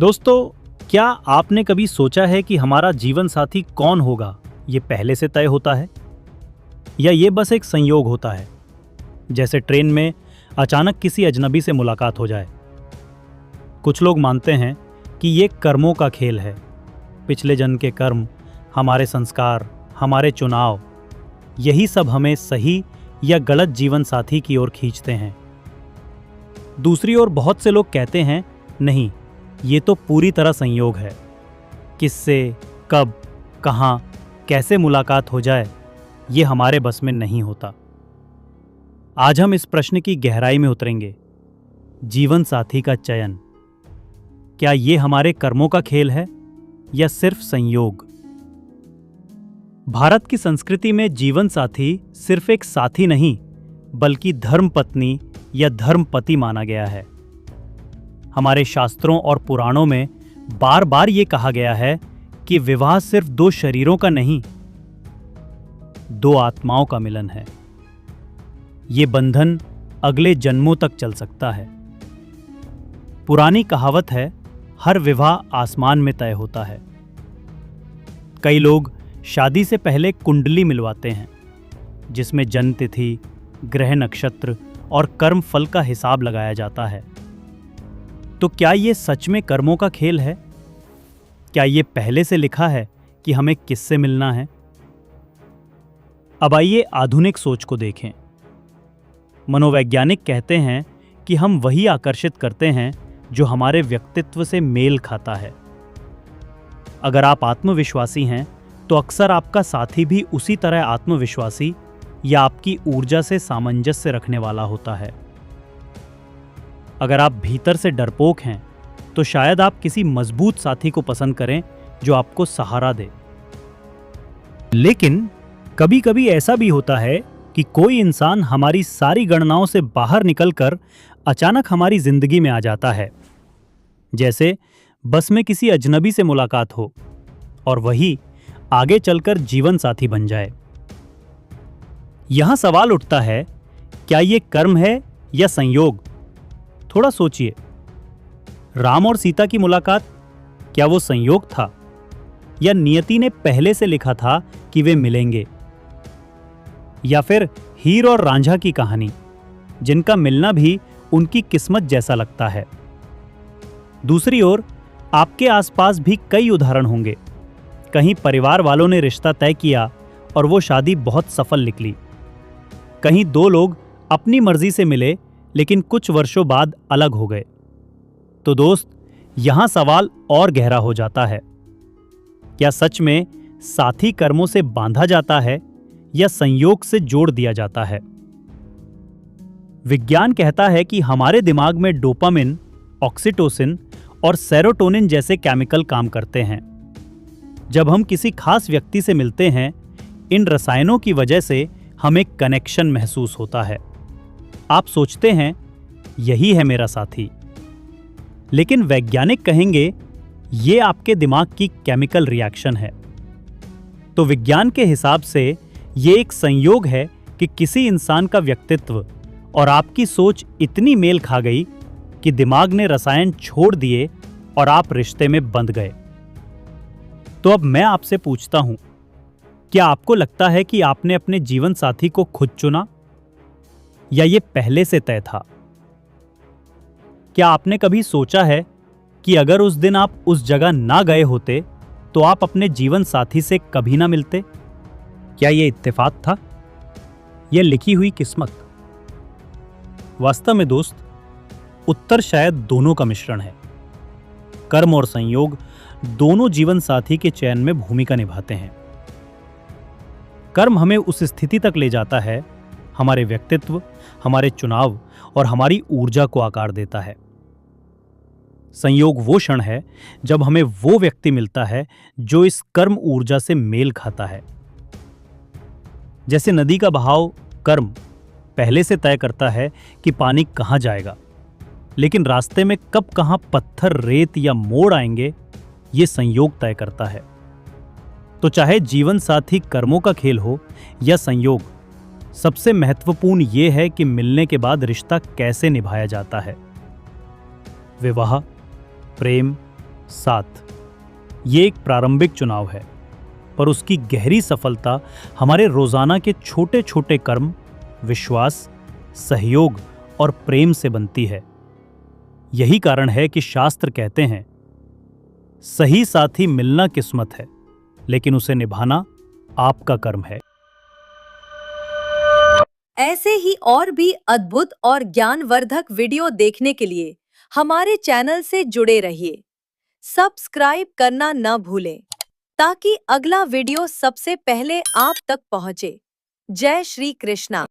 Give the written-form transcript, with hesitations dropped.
दोस्तों, क्या आपने कभी सोचा है कि हमारा जीवन साथी कौन होगा ये पहले से तय होता है या ये बस एक संयोग होता है? जैसे ट्रेन में अचानक किसी अजनबी से मुलाकात हो जाए। कुछ लोग मानते हैं कि ये कर्मों का खेल है। पिछले जन्म के कर्म, हमारे संस्कार, हमारे चुनाव, यही सब हमें सही या गलत जीवन साथी की ओर खींचते हैं। दूसरी ओर बहुत से लोग कहते हैं, नहीं, ये तो पूरी तरह संयोग है। किससे, कब, कहाँ, कैसे मुलाकात हो जाए, ये हमारे बस में नहीं होता। आज हम इस प्रश्न की गहराई में उतरेंगे। जीवन साथी का चयन, क्या ये हमारे कर्मों का खेल है या सिर्फ संयोग? भारत की संस्कृति में जीवन साथी सिर्फ एक साथी नहीं, बल्कि धर्मपत्नी या धर्मपति माना गया है। हमारे शास्त्रों और पुराणों में बार बार ये कहा गया है कि विवाह सिर्फ दो शरीरों का नहीं, दो आत्माओं का मिलन है। ये बंधन अगले जन्मों तक चल सकता है। पुरानी कहावत है, हर विवाह आसमान में तय होता है। कई लोग शादी से पहले कुंडली मिलवाते हैं, जिसमें जन्म तिथि, ग्रह नक्षत्र और कर्म फल का हिसाब लगाया जाता है। तो क्या ये सच में कर्मों का खेल है? क्या ये पहले से लिखा है कि हमें किससे मिलना है? अब आइए आधुनिक सोच को देखें। मनोवैज्ञानिक कहते हैं कि हम वही आकर्षित करते हैं जो हमारे व्यक्तित्व से मेल खाता है। अगर आप आत्मविश्वासी हैं, तो अक्सर आपका साथी भी उसी तरह आत्मविश्वासी या आपकी ऊर्जा से सामंजस्य रखने वाला होता है। अगर आप भीतर से डरपोक हैं, तो शायद आप किसी मजबूत साथी को पसंद करें जो आपको सहारा दे। लेकिन कभी कभी ऐसा भी होता है कि कोई इंसान हमारी सारी गणनाओं से बाहर निकलकर अचानक हमारी जिंदगी में आ जाता है। जैसे बस में किसी अजनबी से मुलाकात हो और वही आगे चलकर जीवन साथी बन जाए। यहां सवाल उठता है, क्या ये कर्म है या संयोग? थोड़ा सोचिए। राम और सीता की मुलाकात, क्या वो संयोग था या नियति ने पहले से लिखा था कि वे मिलेंगे? या फिर हीर और रांझा की कहानी, जिनका मिलना भी उनकी किस्मत जैसा लगता है। दूसरी ओर आपके आसपास भी कई उदाहरण होंगे। कहीं परिवार वालों ने रिश्ता तय किया और वो शादी बहुत सफल निकली। कहीं दो लोग अपनी मर्जी से मिले लेकिन कुछ वर्षों बाद अलग हो गए। तो दोस्त, यहां सवाल और गहरा हो जाता है। क्या सच में साथी कर्मों से बांधा जाता है या संयोग से जोड़ दिया जाता है? विज्ञान कहता है कि हमारे दिमाग में डोपामिन, ऑक्सीटोसिन और सेरोटोनिन जैसे केमिकल काम करते हैं। जब हम किसी खास व्यक्ति से मिलते हैं, इन रसायनों की वजह से हमें कनेक्शन महसूस होता है। आप सोचते हैं, यही है मेरा साथी। लेकिन वैज्ञानिक कहेंगे, ये आपके दिमाग की केमिकल रिएक्शन है। तो विज्ञान के हिसाब से ये एक संयोग है कि किसी इंसान का व्यक्तित्व और आपकी सोच इतनी मेल खा गई कि दिमाग ने रसायन छोड़ दिए और आप रिश्ते में बंध गए। तो अब मैं आपसे पूछता हूं, क्या आपको लगता है कि आपने अपने जीवन साथी को खुद चुना या ये पहले से तय था? क्या आपने कभी सोचा है कि अगर उस दिन आप उस जगह ना गए होते तो आप अपने जीवन साथी से कभी ना मिलते? क्या ये इत्तेफाक था या लिखी हुई किस्मत? वास्तव में दोस्त, उत्तर शायद दोनों का मिश्रण है। कर्म और संयोग दोनों जीवन साथी के चयन में भूमिका निभाते हैं। कर्म हमें उस स्थिति तक ले जाता है, हमारे व्यक्तित्व, हमारे चुनाव और हमारी ऊर्जा को आकार देता है। संयोग वो क्षण है जब हमें वो व्यक्ति मिलता है जो इस कर्म ऊर्जा से मेल खाता है। जैसे नदी का बहाव कर्म पहले से तय करता है कि पानी कहां जाएगा, लेकिन रास्ते में कब कहां पत्थर, रेत या मोड़ आएंगे, ये संयोग तय करता है। तो चाहे जीवन साथी कर्मों का खेल हो या संयोग, सबसे महत्वपूर्ण यह है कि मिलने के बाद रिश्ता कैसे निभाया जाता है। विवाह, प्रेम, 7। ये एक प्रारंभिक चुनाव है, पर उसकी गहरी सफलता हमारे रोजाना के छोटे छोटे कर्म, विश्वास, सहयोग और प्रेम से बनती है। यही कारण है कि शास्त्र कहते हैं, सही साथी मिलना किस्मत है, लेकिन उसे निभाना आपका कर्म है। ऐसे ही और भी अद्भुत और ज्ञानवर्धक वीडियो देखने के लिए हमारे चैनल से जुड़े रहिए। सब्सक्राइब करना न भूलें, ताकि अगला वीडियो सबसे पहले आप तक पहुंचे। जय श्री कृष्णा।